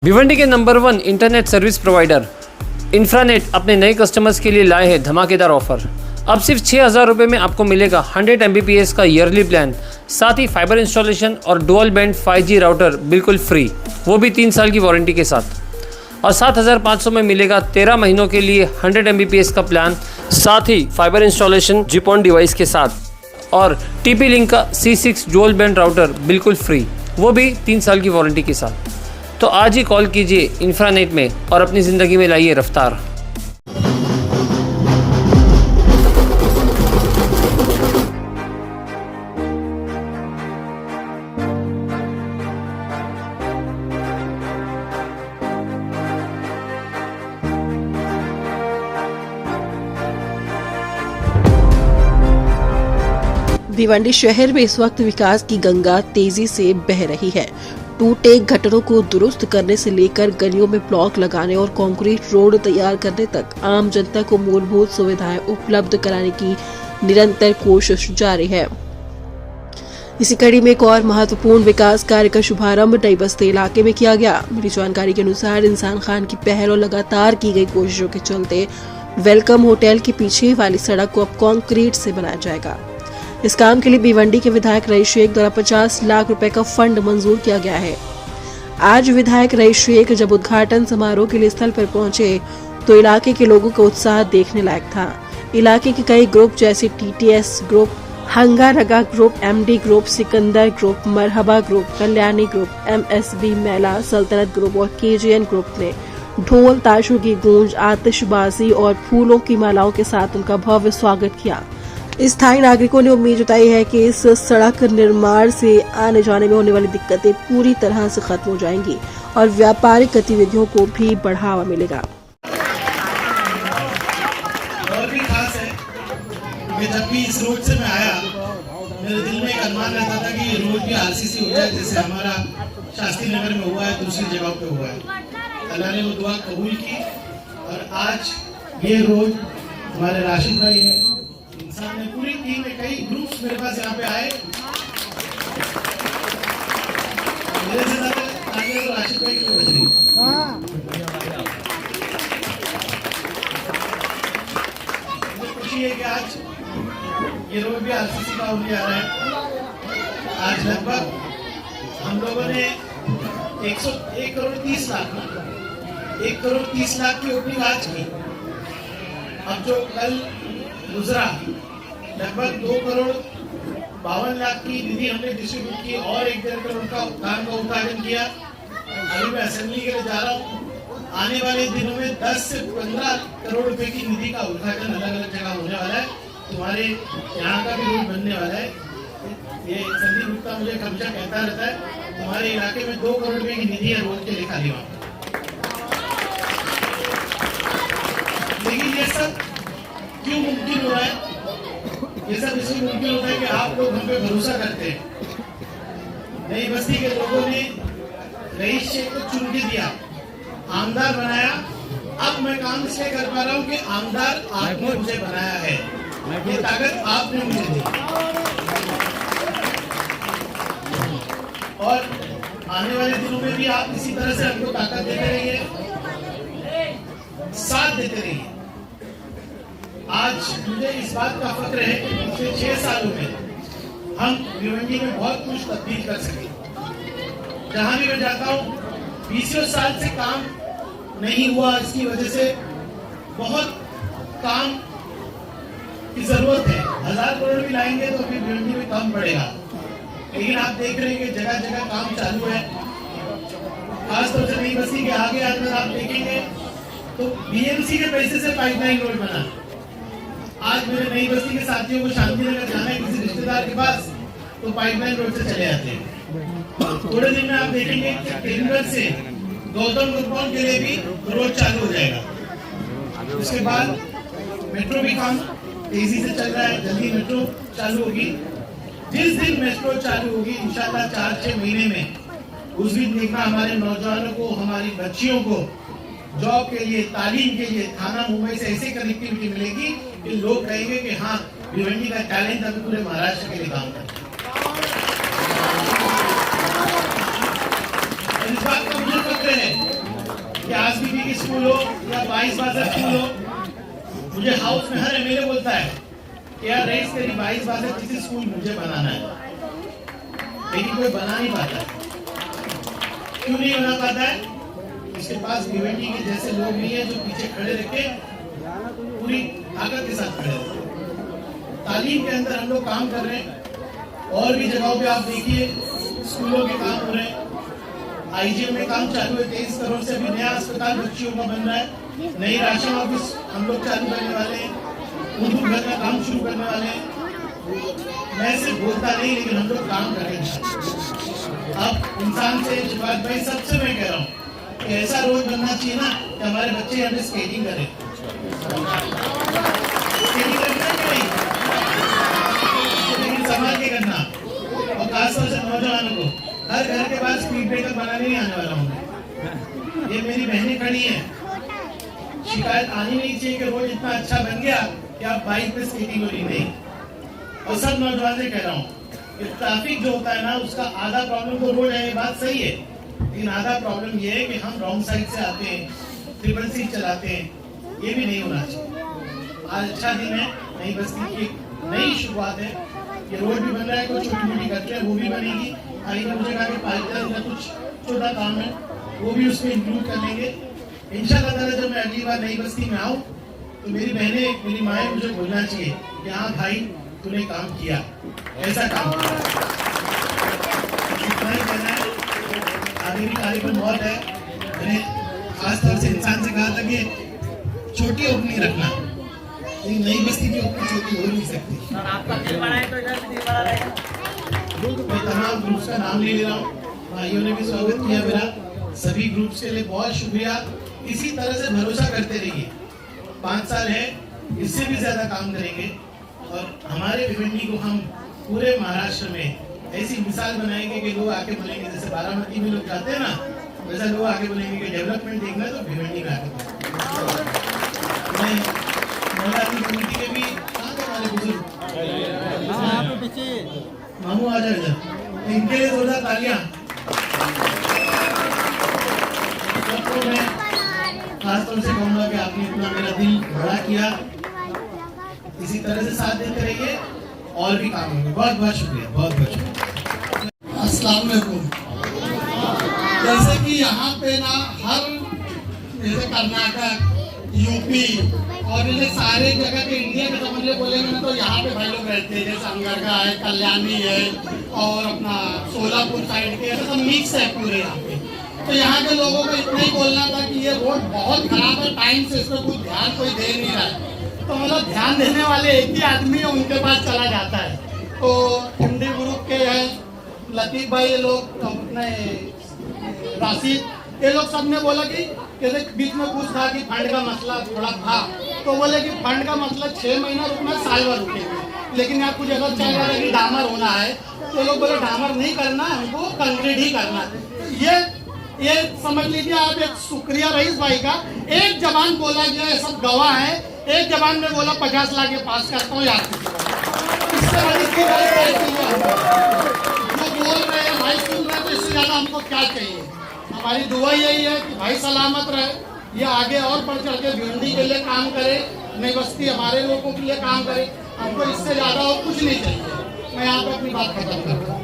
भिवंडी के number 1 internet service provider इंफ्रानेट अपने नए कस्टमर्स के लिए लाए हैं धमाकेदार ऑफर। अब सिर्फ 6,000 रुपये में आपको मिलेगा 100 Mbps का ईयरली प्लान, साथ ही फाइबर इंस्टॉलेशन और डुअल बैंड 5G राउटर बिल्कुल फ्री, वो भी 3 साल की वारंटी के साथ। और 7,500 में मिलेगा 13 महीनों के लिए 100 Mbps का प्लान, साथ ही फाइबर इंस्टॉलेशन जिपॉन डिवाइस के साथ और TP लिंक का C6 डुअल बैंड राउटर बिल्कुल फ्री, वो भी 3 साल की वारंटी के साथ। तो आज ही कॉल कीजिए इंफ्रानेट में और अपनी ज़िंदगी में लाइए रफ्तार। भिवंडी शहर में इस वक्त विकास की गंगा तेजी से बह रही है। टूटे गटरों को दुरुस्त करने से लेकर गलियों में ब्लॉक लगाने और कंक्रीट रोड तैयार करने तक आम जनता को मूलभूत सुविधाएं उपलब्ध कराने की निरंतर कोशिश जारी है। इसी कड़ी में एक और महत्वपूर्ण विकास कार्य का शुभारंभ नई बस्ती इलाके में किया गया। मिली जानकारी के अनुसार इंसान खान की पहल और लगातार की गई कोशिशों के चलते वेलकम होटल के पीछे वाली सड़क को अब कंक्रीट से बनाया जाएगा। इस काम के लिए भिवंडी के विधायक रईस शेख द्वारा 50 लाख रुपए का फंड मंजूर किया गया है। आज विधायक रईस शेख जब उद्घाटन समारोह के लिए स्थल पर पहुंचे तो इलाके के लोगों का उत्साह देखने लायक था। इलाके के कई ग्रुप जैसे TTS ग्रुप, हंगा रगा group, MD group, Sikandar group, Marhaba group, Kalyani group, MSB मेला, सल्तनत ग्रुप और KGN ग्रुप ने ढोल ताशों की गूंज, आतिशबाजी और फूलों की मालाओं के साथ उनका भव्य स्वागत किया। स्थानीय नागरिकों ने उम्मीद जताई है कि इस सड़क निर्माण से आने जाने में होने वाली दिक्कतें पूरी तरह से खत्म हो जाएंगी और व्यापारिक गतिविधियों को भी बढ़ावा मिलेगा। और भी खास है कि जब भी इस रोड से मैं आया, मेरे दिल में एक अरमान रहता था कि ये रोड भी RCC हो जाए, जैसे हमारा शास्त्री नगर में हुआ है, दूसरी जगह पे हुआ है। अल्लाह ने वो दुआ कबूल की और आज ये रोड हमारे राशिद भाई है, इंसान ने पूरी टीम में कई ग्रुप्स मेरे पास यहाँ पे आए। मेरे से ज्यादा आगे तो राशिद भाई की बज रही। मुझे खुशी है कि आज ये रोड भी RCC का होने आ रहा है। आज लगभग हम लोगों ने 1 करोड़ 30 लाख की ओपनिंग आज की। अब जो कल गुजरा लगभग 2 करोड़ 52 लाख की निधि हमने डिस्ट्रीब्यूट की और 1.5 करोड़ का काम का उद्घाटन किया। अभी मैं असेंबली के लिए जा रहा हूँ। आने वाले दिनों में 10 से 15 करोड़ रुपए की निधि का उद्घाटन अलग अलग जगह होने वाला है। तुम्हारे यहाँ का भी रोड बनने वाला है। ये संदीप गुप्ता मुझे हमेशा कहता रहता है, तुम्हारे इलाके में 2 करोड़ रुपए की निधि है रोड के लिए खाली वहाँ। लेकिन ये सब क्यों मुमकिन हो रहा है? ये सब इसलिए मुमकिन होता है कि आप लोग हम पे भरोसा करते हैं। नई बस्ती के लोगों ने रईस शेख को चुन के दिया, आमदार बनाया। अब मैं काम इसलिए कर पा रहा हूँ कि आमदार आपने मुझे बनाया है, ये ताकत आपने मुझे दी। और आने वाले दिनों में भी आप इसी तरह से हमको ताकत देते रहिए, साथ देते रहिए। आज मुझे इस बात का फक्र है कि पिछले 6 सालों में हम भिवंडी में बहुत कुछ तब्दील कर सके। जहां भी मैं जाता हूँ, 20 साल से काम नहीं हुआ, इसकी वजह से बहुत काम की जरूरत है। 1000 करोड़ भी लाएंगे तो फिर भिवंडी में काम बढ़ेगा। लेकिन आप देख रहे हैं कि जगह जगह काम चालू है। खासतौर से नई बस्ती के आगे अगर आप देखेंगे तो BMC के पैसे से पाइपलाइन रोड बना। आज मेरे नई बस्ती के साथियों को शांति नगर जाना है किसी रिश्तेदार के पास तो पाइपलाइन रोड से चले आते हैं। थोड़े दिन में आप देखेंगे कि टेंडर से गौतम गुरुकुल के लिए भी रोड चालू हो जाएगा। उसके बाद मेट्रो भी काम तेजी से चल रहा है, जल्दी मेट्रो चालू होगी। जिस दिन मेट्रो चालू होगी इंशाल्लाह 4-6 महीने में, उस दिन देखना हमारे नौजवानों को, हमारी बच्चियों को जॉब के लिए, तालीम के लिए थाना मुंबई से ऐसी कनेक्टिविटी मिलेगी कि लोग कहेंगे कि हाँ, भिवंडी का टैलेंट अभी पूरे महाराष्ट्र के लिए काम करता है। इस बात का मुझे फक्र है या आसबीबी की स्कूल हो या 22 बाजार स्कूल हो, मुझे हाउस में हर एमएलए बोलता है कि यार रईस तेरी 22 बाजार किसी स्कूल मुझे बनाना है, लेकिन कोई बना नहीं पाता है। क्यों नहीं बना पाता है? इसके पास भिवंडी के जैसे लोग नहीं है जो पीछे खड़े रह के पूरी ताकत के साथ खड़े रहते हैं। तालीम के अंदर हम लोग काम कर रहे हैं, और भी जगहों पे आप देखिए स्कूलों के काम हो रहे हैं। आईजीएम में काम चालू है, 23 करोड़ से अभी नया अस्पताल बच्चियों का बन रहा है, नई राशन ऑफिस हम लोग चालू करने वाले हैं, उर्दू घर का काम शुरू करने वाले हैं। मैं सिर्फ बोलता नहीं, लेकिन हम लोग काम करेंगे। अब इंसान से शिवाज भाई सबसे मैं कह रहा हूँ कि ऐसा रोज बनना चाहिए ना कि हमारे बच्चे यहाँ पे स्केटिंग करें। स्केटिंग करना नहीं, लेकिन संभाल के करना, और खासतौर से नौजवानों को हर घर के पास स्पीड ब्रेकर बनाने नहीं आने वाला हूँ। ये मेरी बहनें खड़ी हैं, शिकायत आनी नहीं चाहिए कि रोड इतना अच्छा बन गया कि आप बाइक पे स्केटिंग हो रही नहीं। और सब नौजवान से कह रहा हूँ कि ट्रैफिक जो होता है ना, उसका आधा प्रॉब्लम तो रोड है, ये बात सही है, लेकिन आधा प्रॉब्लम ये है कि हम रॉन्ग साइड से आते हैं, ट्रिपल सीट चलाते हैं। ये भी नहीं होना चाहिए। आज अच्छा दिन है, नई बस्ती की नई शुरुआत है, ये रोड भी बन रहा है, कुछ छोटी मोटी करते हैं वो भी बनेगी। आई ने मुझे कहा कि पाइपलाइन का कुछ छोटा काम है, वो भी उसमें इंक्लूड कर लेंगे इंशाल्लाह ताला। जब मैं अगली बार नई बस्ती में आऊँ तो मेरी बहनें, मेरी माएँ मुझे बोलना चाहिए कि हाँ भाई तूने काम किया, ऐसा काम किया। इतना ही कहना है, आगे भी कार्यक्रम बहुत है। मैंने खासतौर से इंसान से कहा था कि छोटी ओपनिंग रखना, लेकिन नई बस्ती की ओपनिंग छोटी हो नहीं सकती। आपका दिल बड़ा है तो इधर भी दिल बड़ा रहेगा। मैं तमाम ग्रुप्स का नाम ले रहा हूँ, भाइयों ने भी स्वागत किया मेरा, सभी ग्रुप्स के लिए बहुत शुक्रिया। इसी तरह से भरोसा करते रहिए, 5 साल है, इससे भी ज्यादा काम करेंगे, और हमारे भिवंडी को हम पूरे महाराष्ट्र में ऐसी मिसाल बनाएंगे कि लोग आके बोलेंगे, जैसे बारामती में लोग जाते हैं ना, वैसा लोग आके बोलेंगे कि डेवलपमेंट देखना है तो भिवंडी में आके नवरात्रि कमेटी के भी कहाँ थे हमारे बुजुर्ग, मामू आ जाए इधर, इनके लिए जोरदार तालियां। सबको मैं खासतौर से कहूँगा कि आपने इतना मेरा दिल बड़ा किया, इसी तरह से साथ देते रहिए, और भी काम होंगे। बहुत बहुत शुक्रिया, बहुत बहुत शुक्रिया। अस्सलाम वालेकुम। जैसे कि यहाँ पे ना हर जैसे कर्नाटक, यूपी और जैसे सारे जगह के इंडिया के समझ ले बोलेंगे ना, तो यहाँ पे भाई लोग रहते हैं, जैसे अंगरगा है, कल्याणी है, और अपना सोलापुर साइड के, ऐसे सब मिक्स है पूरे यहाँ पे। तो यहाँ के लोगों को इतना ही बोलना था कि ये रोड बहुत खराब है, टाइम से इसको कुछ ध्यान कोई दे नहीं रहा है। तो मतलब ध्यान देने वाले एक ही आदमी है, उनके पास चला जाता है। तो हिंदी ग्रुप के हैं लतीफ भाई, ये लोग अपने राशिद, ये लोग सब ने बोला कि जैसे बीच में कुछ था कि फंड का मसला थोड़ा था, तो बोले कि फंड का मसला 6 महीना रुकना, साल भर रुकेंगे, लेकिन यहाँ कुछ अगर चल रहा है कि डामर होना है, तो लोग बोले डामर नहीं करना, हमको कंक्रीट ही करना है। ये समझ लीजिए आप, एक शुक्रिया रईस भाई का, एक जबान बोला गया है, सब गवाह है, एक जबान में बोला 50 लाख के पास करता हूँ याद, इससे बड़ी जो बोल रहे हैं भाई सुन रहे हैं, तो इससे ज्यादा हमको क्या चाहिए। हमारी दुआ यही है कि भाई सलामत रहे, ये आगे और बढ़ चढ़ के भिवंडी के लिए काम करे, नई बस्ती हमारे लोगों के लिए काम करे, हमको इससे ज्यादा और कुछ नहीं चाहिए। मैं यहाँ पे अपनी बात खत्म करता हूँ।